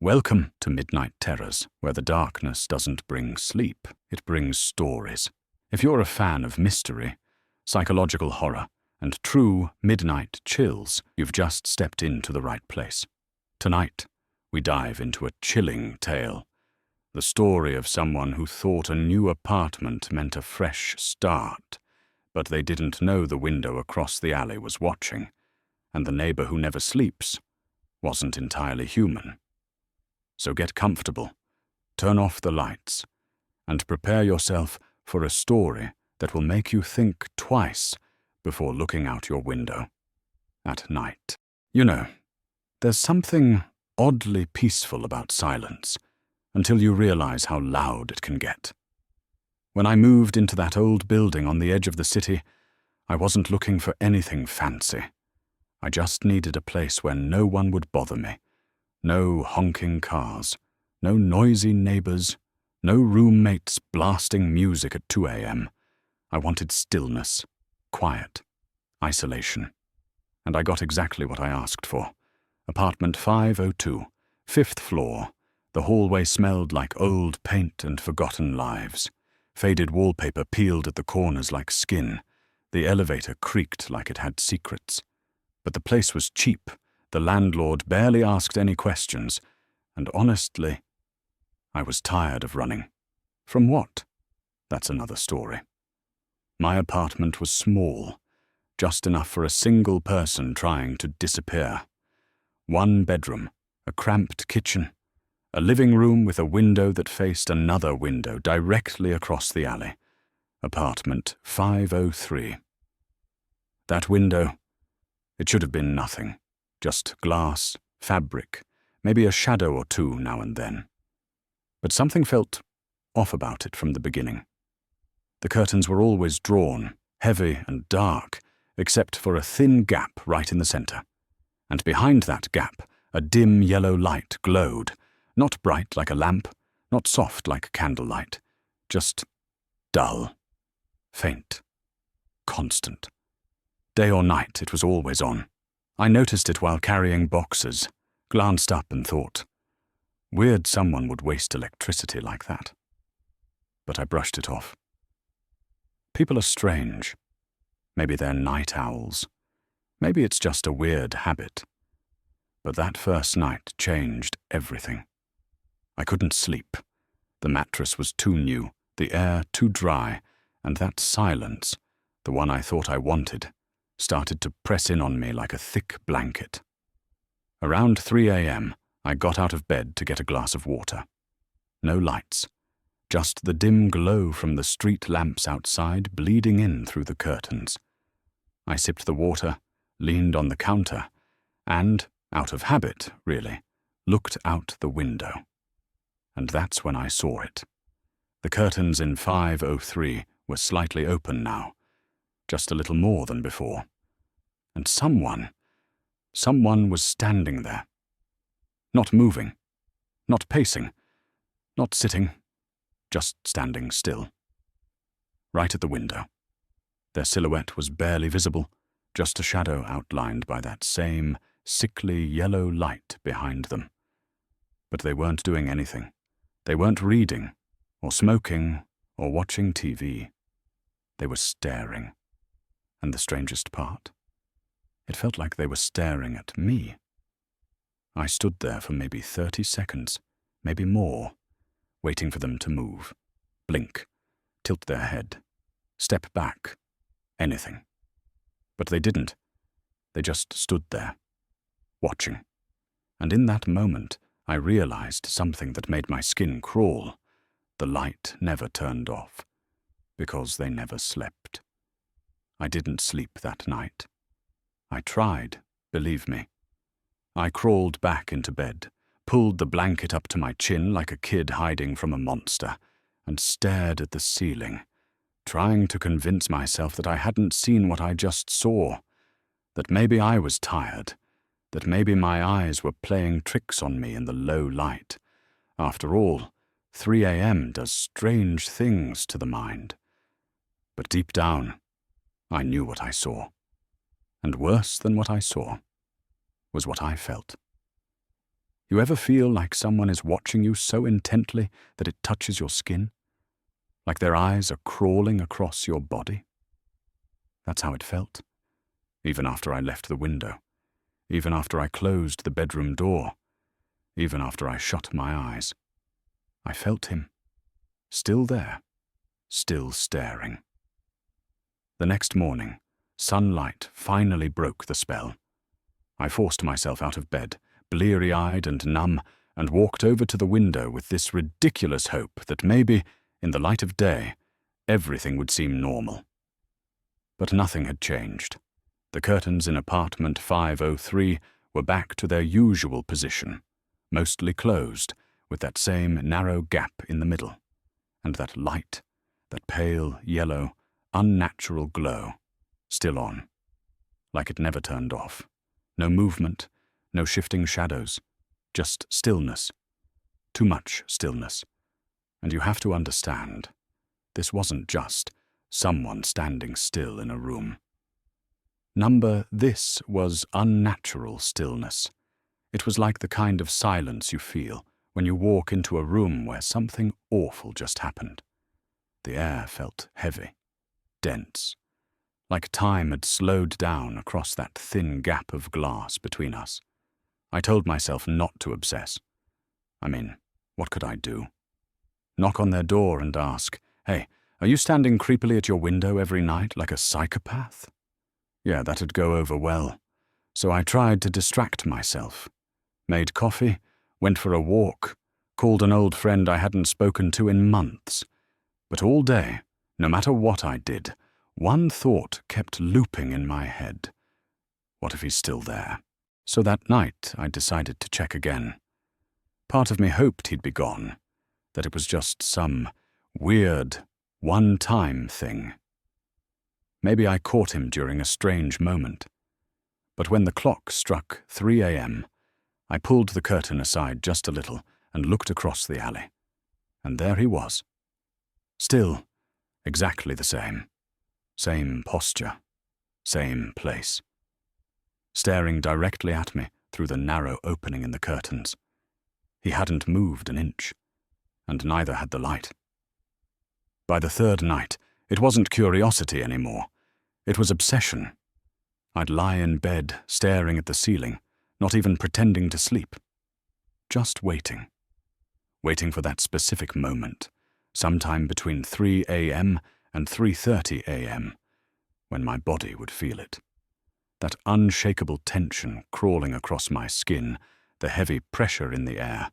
Welcome to Midnight Terrors, where the darkness doesn't bring sleep, it brings stories. If you're a fan of mystery, psychological horror, and true midnight chills, you've just stepped into the right place. Tonight, we dive into a chilling tale. The story of someone who thought a new apartment meant a fresh start, but they didn't know the window across the alley was watching, and the neighbor who never sleeps wasn't entirely human. So get comfortable, turn off the lights, and prepare yourself for a story that will make you think twice before looking out your window at night. You know, there's something oddly peaceful about silence until you realize how loud it can get. When I moved into that old building on the edge of the city, I wasn't looking for anything fancy. I just needed a place where no one would bother me. No honking cars, no noisy neighbors, no roommates blasting music at 2 a.m. I wanted stillness, quiet, isolation. And I got exactly what I asked for. Apartment 502, 5th floor. The hallway smelled like old paint and forgotten lives. Faded wallpaper peeled at the corners like skin. The elevator creaked like it had secrets. But the place was cheap. The landlord barely asked any questions, and honestly, I was tired of running. From what? That's another story. My apartment was small, just enough for a single person trying to disappear. 1 bedroom, a cramped kitchen, a living room with a window that faced another window directly across the alley. Apartment 503. That window, it should have been nothing. Just glass, fabric, maybe a shadow or two now and then. But something felt off about it from the beginning. The curtains were always drawn, heavy and dark, except for a thin gap right in the center. And behind that gap, a dim yellow light glowed, not bright like a lamp, not soft like candlelight, just dull, faint, constant. Day or night, it was always on. I noticed it while carrying boxes, glanced up and thought, weird someone would waste electricity like that. But I brushed it off. People are strange. Maybe they're night owls. Maybe it's just a weird habit. But that first night changed everything. I couldn't sleep. The mattress was too new, the air too dry, and that silence, the one I thought I wanted, started to press in on me like a thick blanket. Around 3 a.m., I got out of bed to get a glass of water. No lights, just the dim glow from the street lamps outside bleeding in through the curtains. I sipped the water, leaned on the counter, and, out of habit, really, looked out the window. And that's when I saw it. The curtains in 503 were slightly open now, just a little more than before. And someone was standing there. Not moving, not pacing, not sitting, just standing still. Right at the window. Their silhouette was barely visible, just a shadow outlined by that same sickly yellow light behind them. But they weren't doing anything. They weren't reading, or smoking, or watching TV. They were staring. And the strangest part? It felt like they were staring at me. I stood there for maybe 30 seconds, maybe more, waiting for them to move, blink, tilt their head, step back, anything. But they didn't. They just stood there, watching. And in that moment, I realized something that made my skin crawl. The light never turned off, because they never slept. I didn't sleep that night. I tried, believe me. I crawled back into bed, pulled the blanket up to my chin like a kid hiding from a monster, and stared at the ceiling, trying to convince myself that I hadn't seen what I just saw, that maybe I was tired, that maybe my eyes were playing tricks on me in the low light. After all, 3 a.m. does strange things to the mind. But deep down, I knew what I saw. And worse than what I saw was what I felt. You ever feel like someone is watching you so intently that it touches your skin? Like their eyes are crawling across your body? That's how it felt. Even after I left the window. Even after I closed the bedroom door. Even after I shut my eyes. I felt him. Still there. Still staring. The next morning, sunlight finally broke the spell. I forced myself out of bed, bleary-eyed and numb, and walked over to the window with this ridiculous hope that maybe, in the light of day, everything would seem normal. But nothing had changed. The curtains in apartment 503 were back to their usual position, mostly closed, with that same narrow gap in the middle, and that light, that pale, yellow, unnatural glow, still on, like it never turned off. No movement, no shifting shadows, just stillness. Too much stillness. And you have to understand, this wasn't just someone standing still in a room. This was unnatural stillness. It was like the kind of silence you feel when you walk into a room where something awful just happened. The air felt heavy, dense, like time had slowed down across that thin gap of glass between us. I told myself not to obsess. I mean, what could I do? Knock on their door and ask, "Hey, are you standing creepily at your window every night like a psychopath?" Yeah, that'd go over well. So I tried to distract myself. Made coffee, went for a walk, called an old friend I hadn't spoken to in months. But all day, no matter what I did, one thought kept looping in my head. What if he's still there? So that night I decided to check again. Part of me hoped he'd be gone, that it was just some weird, one-time thing. Maybe I caught him during a strange moment. But when the clock struck 3 a.m., I pulled the curtain aside just a little and looked across the alley. And there he was. Still, exactly the same. Same posture. Same place. Staring directly at me through the narrow opening in the curtains. He hadn't moved an inch, and neither had the light. By the third night, it wasn't curiosity anymore. It was obsession. I'd lie in bed, staring at the ceiling, not even pretending to sleep. Just waiting. Waiting for that specific moment, sometime between 3 a.m. and 3:30 a.m., when my body would feel it. That unshakable tension crawling across my skin, the heavy pressure in the air,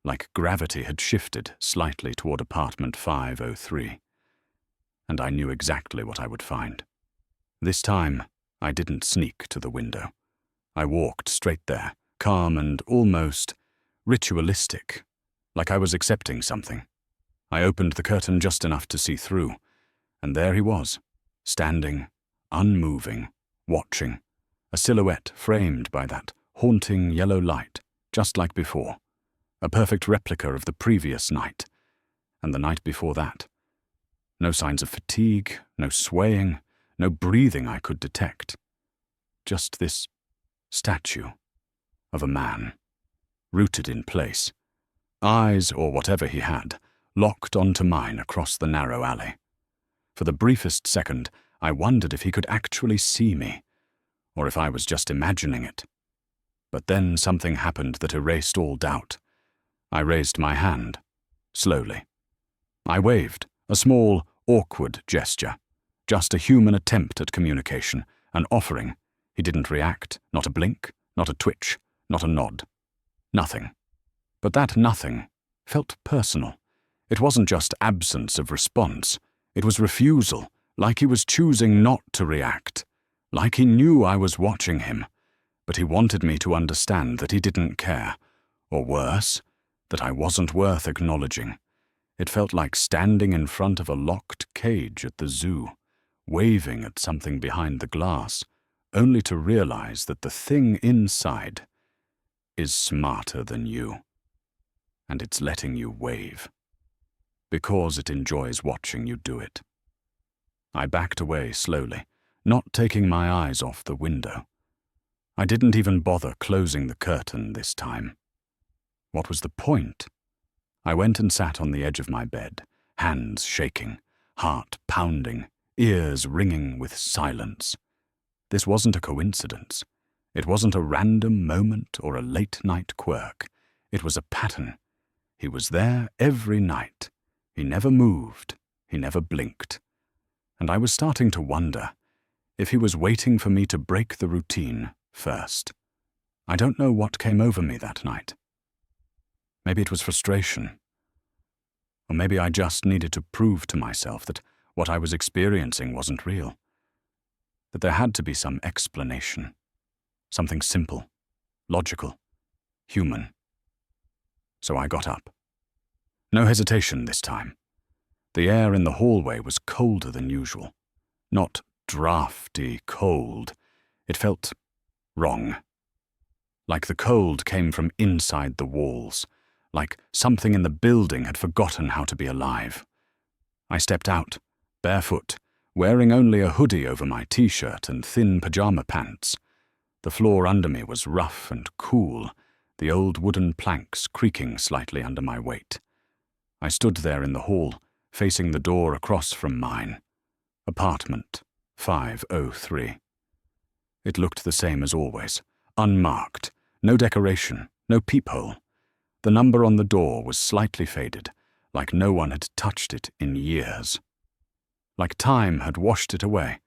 like gravity had shifted slightly toward apartment 503. And I knew exactly what I would find. This time, I didn't sneak to the window. I walked straight there, calm and almost ritualistic, like I was accepting something. I opened the curtain just enough to see through, and there he was, standing, unmoving, watching, a silhouette framed by that haunting yellow light, just like before, a perfect replica of the previous night, and the night before that. No signs of fatigue, no swaying, no breathing I could detect. Just this statue of a man, rooted in place, eyes or whatever he had, locked onto mine across the narrow alley. For the briefest second, I wondered if he could actually see me, or if I was just imagining it. But then something happened that erased all doubt. I raised my hand, slowly. I waved, a small, awkward gesture, just a human attempt at communication, an offering. He didn't react, not a blink, not a twitch, not a nod. Nothing. But that nothing felt personal. It wasn't just absence of response. It was refusal, like he was choosing not to react, like he knew I was watching him, but he wanted me to understand that he didn't care, or worse, that I wasn't worth acknowledging. It felt like standing in front of a locked cage at the zoo, waving at something behind the glass, only to realize that the thing inside is smarter than you, and it's letting you wave, because it enjoys watching you do it. I backed away slowly, not taking my eyes off the window. I didn't even bother closing the curtain this time. What was the point? I went and sat on the edge of my bed, hands shaking, heart pounding, ears ringing with silence. This wasn't a coincidence. It wasn't a random moment or a late-night quirk. It was a pattern. He was there every night. He never moved. He never blinked. And I was starting to wonder if he was waiting for me to break the routine first. I don't know what came over me that night. Maybe it was frustration. Or maybe I just needed to prove to myself that what I was experiencing wasn't real. That there had to be some explanation. Something simple, logical, human. So I got up. No hesitation this time. The air in the hallway was colder than usual. Not drafty cold. It felt wrong. Like the cold came from inside the walls. Like something in the building had forgotten how to be alive. I stepped out, barefoot, wearing only a hoodie over my t-shirt and thin pajama pants. The floor under me was rough and cool, the old wooden planks creaking slightly under my weight. I stood there in the hall, facing the door across from mine. Apartment 503. It looked the same as always, unmarked, no decoration, no peephole. The number on the door was slightly faded, like no one had touched it in years. Like time had washed it away.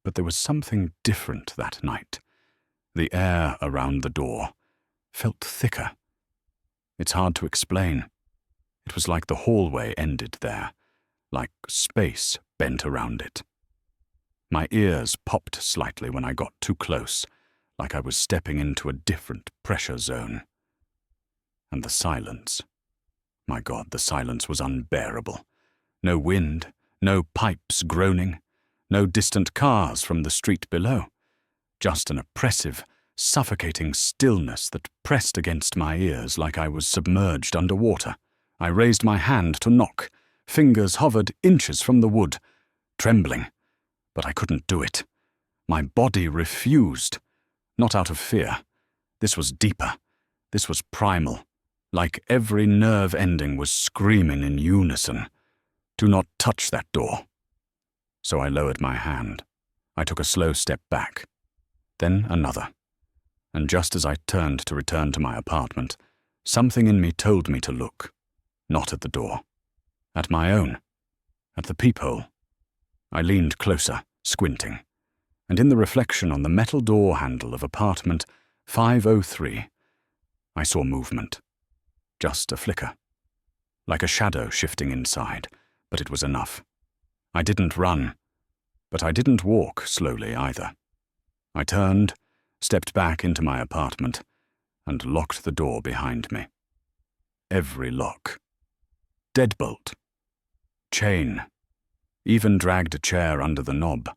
But there was something different that night. The air around the door felt thicker. It's hard to explain. It was like the hallway ended there, like space bent around it. My ears popped slightly when I got too close, like I was stepping into a different pressure zone. And the silence. My God, the silence was unbearable. No wind, no pipes groaning, no distant cars from the street below. Just an oppressive, suffocating stillness that pressed against my ears like I was submerged underwater. I raised my hand to knock. Fingers hovered inches from the wood, trembling. But I couldn't do it. My body refused. Not out of fear. This was deeper. This was primal. Like every nerve ending was screaming in unison. Do not touch that door. So I lowered my hand. I took a slow step back. Then another. And just as I turned to return to my apartment, something in me told me to look. Not at the door. At my own. At the peephole. I leaned closer, squinting. And in the reflection on the metal door handle of apartment 503, I saw movement. Just a flicker. Like a shadow shifting inside, but it was enough. I didn't run, but I didn't walk slowly either. I turned, stepped back into my apartment, and locked the door behind me. Every lock. Deadbolt. Chain. Even dragged a chair under the knob,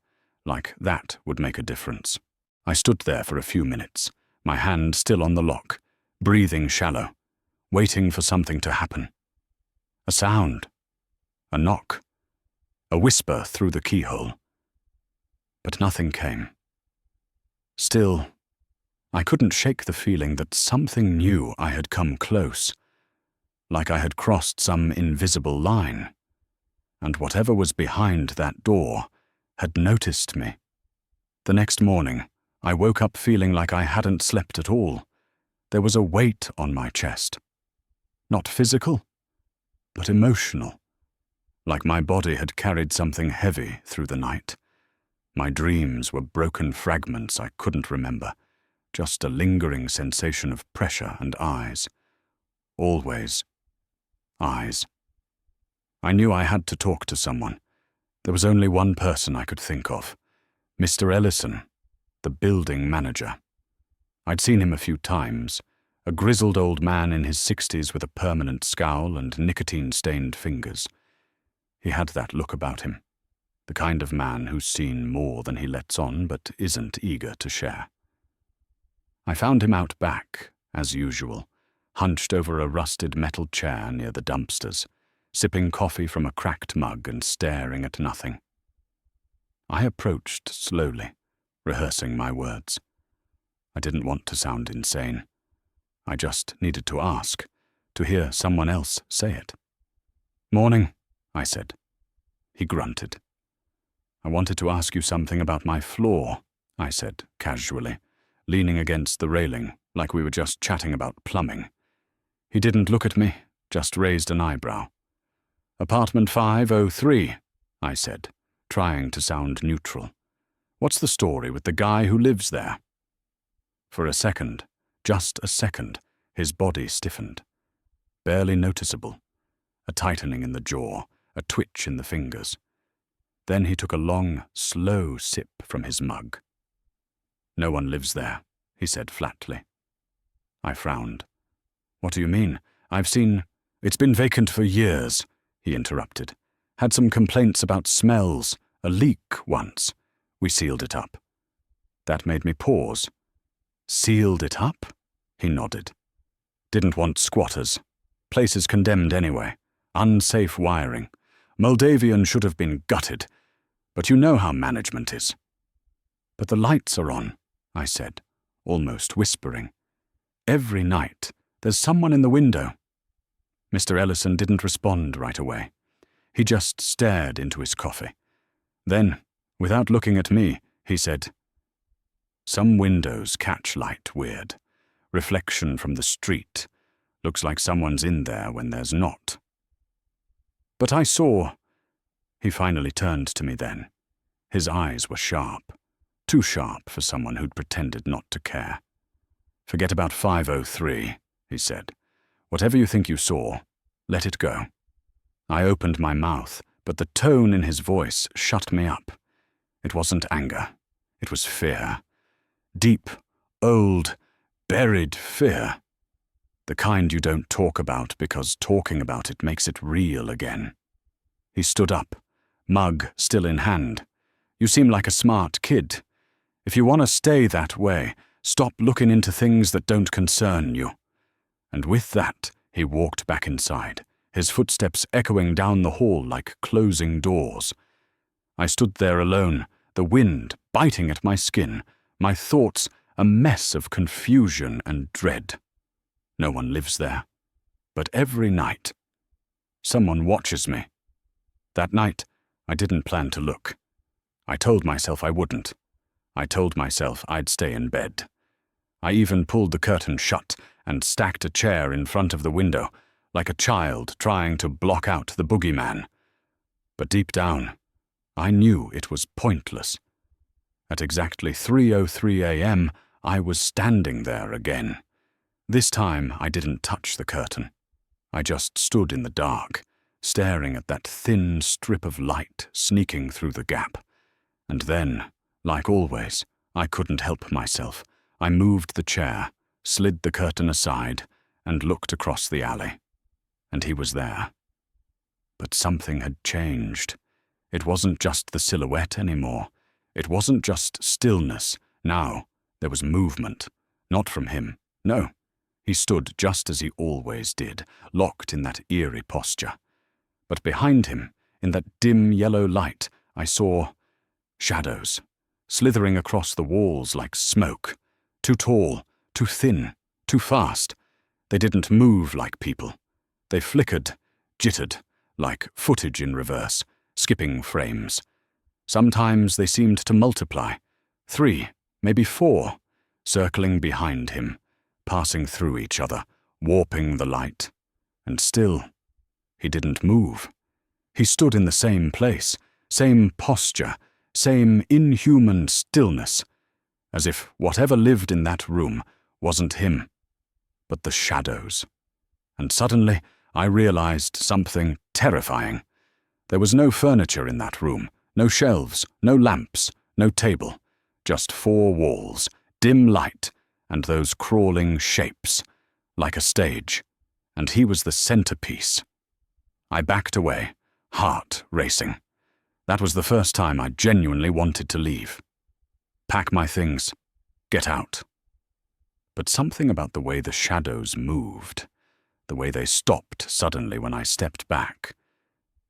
like that would make a difference. I stood there for a few minutes, my hand still on the lock, breathing shallow, waiting for something to happen. A sound. A knock. A whisper through the keyhole. But nothing came. Still, I couldn't shake the feeling that something knew I had come close, like I had crossed some invisible line, and whatever was behind that door had noticed me. The next morning, I woke up feeling like I hadn't slept at all. There was a weight on my chest. Not physical, but emotional, like my body had carried something heavy through the night. My dreams were broken fragments I couldn't remember, just a lingering sensation of pressure and eyes. Always eyes. I knew I had to talk to someone. There was only one person I could think of, Mr. Ellison, the building manager. I'd seen him a few times, a grizzled old man in his 60s with a permanent scowl and nicotine-stained fingers. He had that look about him, the kind of man who's seen more than he lets on but isn't eager to share. I found him out back, as usual, hunched over a rusted metal chair near the dumpsters, sipping coffee from a cracked mug and staring at nothing. I approached slowly, rehearsing my words. I didn't want to sound insane. I just needed to ask, to hear someone else say it. "Morning," I said. He grunted. "I wanted to ask you something about my floor," I said casually, leaning against the railing like we were just chatting about plumbing. He didn't look at me, just raised an eyebrow. "Apartment 503, I said, trying to sound neutral. "What's the story with the guy who lives there?" For a second, just a second, his body stiffened. Barely noticeable. A tightening in the jaw, a twitch in the fingers. Then he took a long, slow sip from his mug. "No one lives there," he said flatly. I frowned. "What do you mean? It's been vacant for years," he interrupted. "Had some complaints about smells, a leak once. We sealed it up." That made me pause. "Sealed it up?" He nodded. "Didn't want squatters. Place is condemned anyway. Unsafe wiring. Moldavian should have been gutted. But you know how management is." "But the lights are on," I said, almost whispering. "Every night, there's someone in the window." Mr. Ellison didn't respond right away. He just stared into his coffee. Then, without looking at me, he said, "Some windows catch light weird. Reflection from the street. Looks like someone's in there when there's not." "But I saw—" He finally turned to me then. His eyes were sharp. Too sharp for someone who'd pretended not to care. "Forget about 503, he said. "Whatever you think you saw, let it go." I opened my mouth, but the tone in his voice shut me up. It wasn't anger. It was fear. Deep, old, buried fear. The kind you don't talk about because talking about it makes it real again. He stood up, mug still in hand. "You seem like a smart kid. If you want to stay that way, stop looking into things that don't concern you." And with that, he walked back inside, his footsteps echoing down the hall like closing doors. I stood there alone, the wind biting at my skin, my thoughts a mess of confusion and dread. No one lives there. But every night, someone watches me. That night, I didn't plan to look. I told myself I wouldn't. I told myself I'd stay in bed. I even pulled the curtain shut and stacked a chair in front of the window, like a child trying to block out the boogeyman. But deep down, I knew it was pointless. At exactly 3:03 a.m., I was standing there again. This time, I didn't touch the curtain. I just stood in the dark, staring at that thin strip of light sneaking through the gap. And then, like always, I couldn't help myself. I moved the chair, slid the curtain aside, and looked across the alley. And he was there. But something had changed. It wasn't just the silhouette anymore. It wasn't just stillness. Now, there was movement. Not from him. No. He stood just as he always did, locked in that eerie posture. But behind him, in that dim yellow light, I saw shadows, slithering across the walls like smoke. Too tall, too thin, too fast. They didn't move like people. They flickered, jittered, like footage in reverse, skipping frames. Sometimes they seemed to multiply. 3, maybe 4, circling behind him, passing through each other, warping the light. And still, he didn't move. He stood in the same place, same posture, same inhuman stillness, as if whatever lived in that room wasn't him, but the shadows. And suddenly, I realized something terrifying. There was no furniture in that room, no shelves, no lamps, no table, just 4 walls, dim light, and those crawling shapes, like a stage, and he was the centerpiece. I backed away, heart racing. That was the first time I genuinely wanted to leave. Pack my things, get out. But something about the way the shadows moved, the way they stopped suddenly when I stepped back,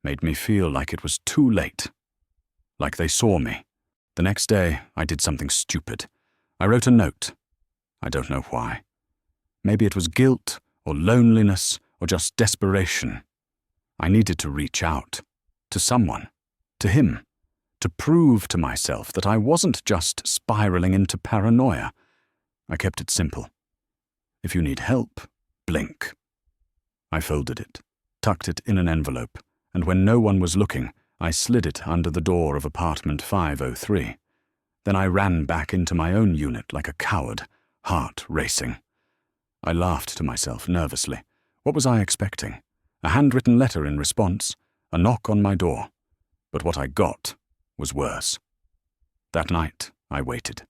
made me feel like it was too late. Like they saw me. The next day, I did something stupid. I wrote a note. I don't know why. Maybe it was guilt, or loneliness, or just desperation. I needed to reach out. To someone. To him. To prove to myself that I wasn't just spiraling into paranoia. I kept it simple. If you need help, blink. I folded it, tucked it in an envelope, and when no one was looking, I slid it under the door of apartment 503. Then I ran back into my own unit like a coward, heart racing. I laughed to myself nervously. What was I expecting? A handwritten letter in response, a knock on my door. But what I got was worse. That night, I waited.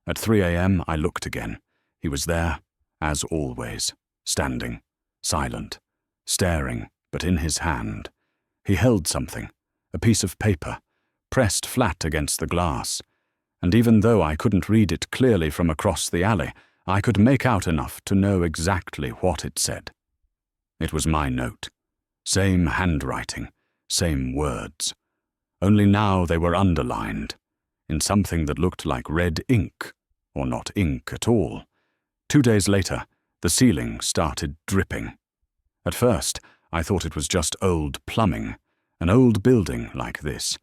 At 3 a.m., I looked again. He was there, as always, standing, silent, staring, but in his hand. He held something, a piece of paper, pressed flat against the glass, and even though I couldn't read it clearly from across the alley, I could make out enough to know exactly what it said. It was my note. Same handwriting, same words. Only now they were underlined, in something that looked like red ink, or not ink at all. 2 days later, the ceiling started dripping. At first, I thought it was just old plumbing, an old building like this.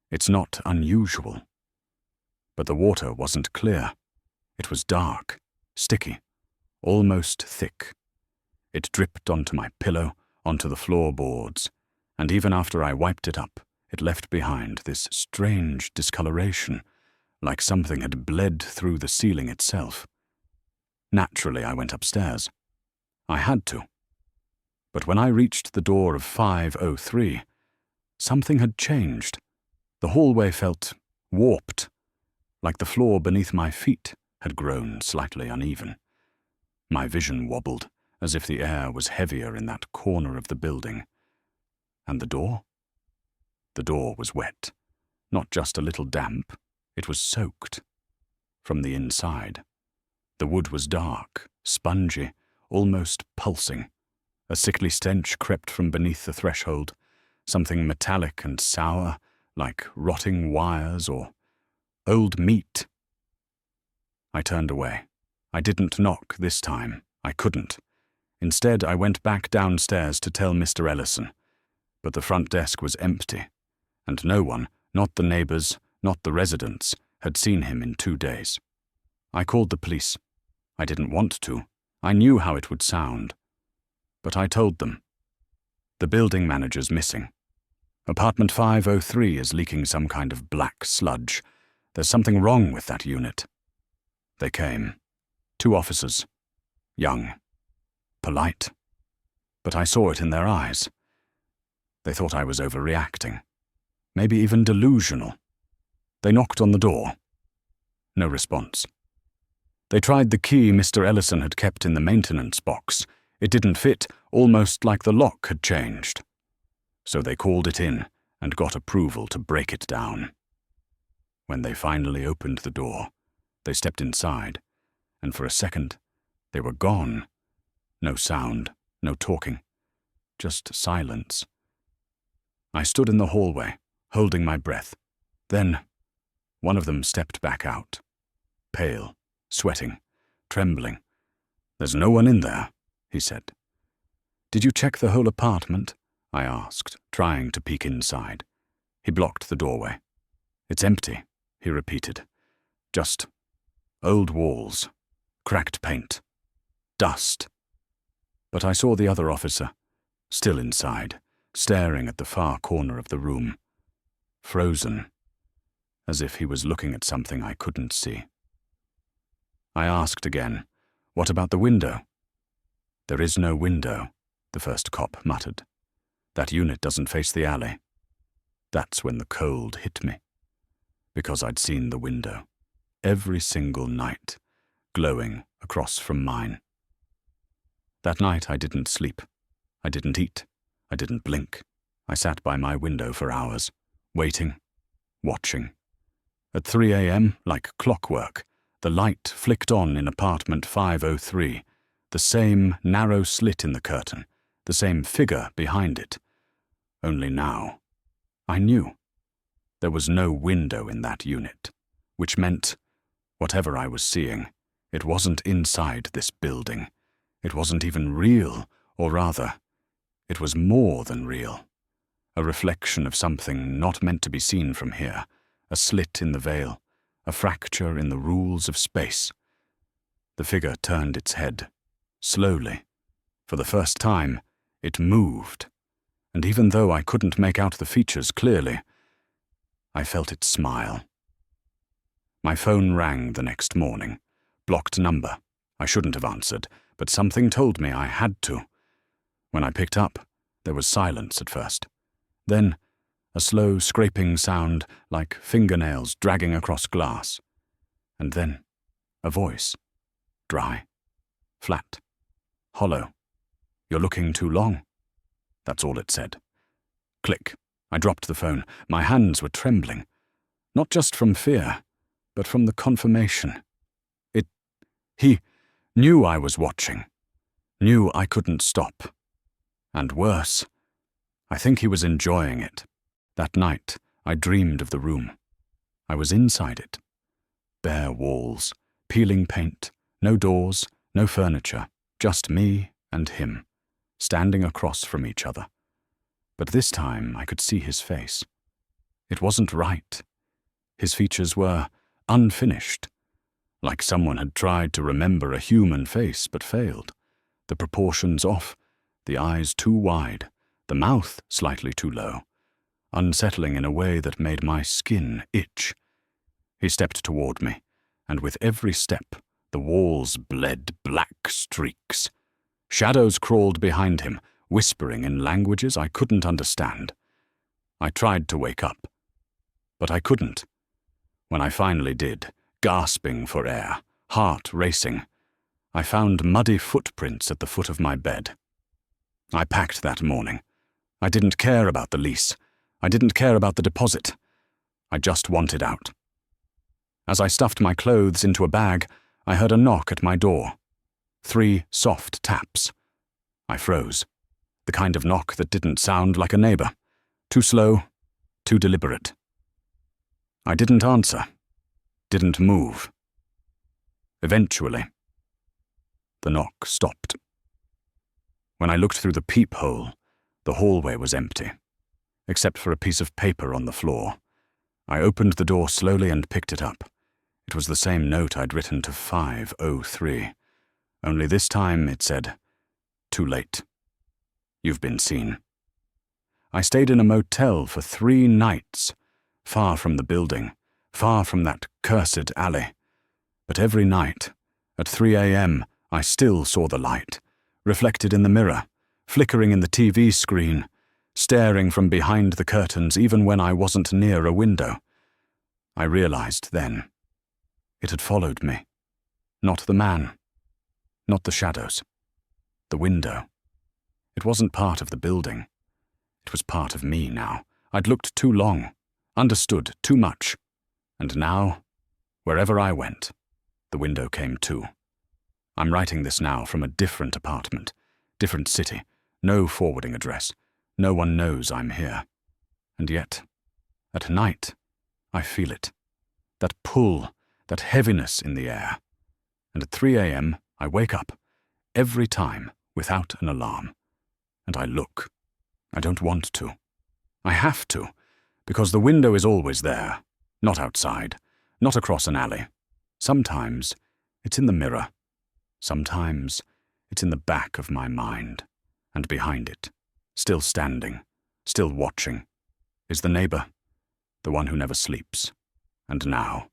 It's not unusual. But the water wasn't clear. It was dark, sticky, almost thick. It dripped onto my pillow, onto the floorboards, and even after I wiped it up, it left behind this strange discoloration, like something had bled through the ceiling itself. Naturally, I went upstairs. I had to. But when I reached the door of 503, something had changed. The hallway felt warped, like the floor beneath my feet had grown slightly uneven. My vision wobbled, as if the air was heavier in that corner of the building. And the door? The door was wet. Not just a little damp, it was soaked. From the inside. The wood was dark, spongy, almost pulsing. A sickly stench crept from beneath the threshold, something metallic and sour, like rotting wires or old meat. I turned away. I didn't knock this time. I couldn't. Instead, I went back downstairs to tell Mr. Ellison. But the front desk was empty, and no one, not the neighbors, not the residents, had seen him in 2 days. I called the police. I didn't want to. I knew how it would sound. But I told them. The building manager's missing. Apartment 503 is leaking some kind of black sludge. There's something wrong with that unit. They came. 2 officers. Young. Polite. But I saw it in their eyes. They thought I was overreacting. Maybe even delusional. They knocked on the door. No response. They tried the key Mr. Ellison had kept in the maintenance box. It didn't fit, almost like the lock had changed. So they called it in and got approval to break it down. When they finally opened the door, they stepped inside, and for a second, they were gone. No sound, no talking, just silence. I stood in the hallway, holding my breath. Then, one of them stepped back out, pale, sweating, trembling. "There's no one in there," he said. "Did you check the whole apartment?" I asked, trying to peek inside. He blocked the doorway. "It's empty," he repeated. "Just old walls, cracked paint, dust." But I saw the other officer, still inside, staring at the far corner of the room, frozen, as if he was looking at something I couldn't see. I asked again, "What about the window?" "There is no window," the first cop muttered. "That unit doesn't face the alley." That's when the cold hit me, because I'd seen the window, every single night, glowing across from mine. That night I didn't sleep. I didn't eat. I didn't blink. I sat by my window for hours, waiting, watching. At 3 a.m., like clockwork, the light flicked on in apartment 503, the same narrow slit in the curtain, the same figure behind it. Only now, I knew. There was no window in that unit, which meant, whatever I was seeing, it wasn't inside this building. It wasn't even real, or rather, it was more than real. A reflection of something not meant to be seen from here, a slit in the veil, a fracture in the rules of space. The figure turned its head, slowly. For the first time, it moved, and even though I couldn't make out the features clearly, I felt it smile. My phone rang the next morning. Blocked number. I shouldn't have answered, but something told me I had to. When I picked up, there was silence at first. Then, a slow scraping sound like fingernails dragging across glass. And then, a voice. Dry. Flat. Hollow. "You're looking too long." That's all it said. Click. I dropped the phone. My hands were trembling. Not just from fear, but from the confirmation. He knew I was watching. Knew I couldn't stop. And worse, I think he was enjoying it. That night, I dreamed of the room. I was inside it. Bare walls, peeling paint, no doors, no furniture, just me and him, standing across from each other. But this time I could see his face. It wasn't right. His features were unfinished, like someone had tried to remember a human face but failed. The proportions off, the eyes too wide, the mouth slightly too low, unsettling in a way that made my skin itch. He stepped toward me, and with every step, the walls bled black streaks. Shadows crawled behind him, whispering in languages I couldn't understand. I tried to wake up, but I couldn't. When I finally did, gasping for air, heart racing, I found muddy footprints at the foot of my bed. I packed that morning. I didn't care about the lease. I didn't care about the deposit. I just wanted out. As I stuffed my clothes into a bag, I heard a knock at my door. 3 soft taps. I froze. The kind of knock that didn't sound like a neighbor. Too slow, too deliberate. I didn't answer. Didn't move. Eventually, the knock stopped. When I looked through the peephole, the hallway was empty, except for a piece of paper on the floor. I opened the door slowly and picked it up. It was the same note I'd written to 503. Only this time it said, "Too late. You've been seen." I stayed in a motel for 3 nights, far from the building, far from that cursed alley. But every night, at 3 a.m., I still saw the light, reflected in the mirror, flickering in the TV screen, staring from behind the curtains even when I wasn't near a window. I realized then, it had followed me. Not the man, not the shadows, the window. It wasn't part of the building. It was part of me now. I'd looked too long, understood too much. And now, wherever I went, the window came too. I'm writing this now from a different apartment, different city, no forwarding address. No one knows I'm here. And yet, at night, I feel it. That pull, that heaviness in the air. And at 3 a.m., I wake up, every time, without an alarm. And I look. I don't want to. I have to, because the window is always there. Not outside, not across an alley. Sometimes it's in the mirror. Sometimes it's in the back of my mind. And behind it, still standing, still watching, is the neighbor, the one who never sleeps. And now,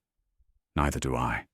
neither do I.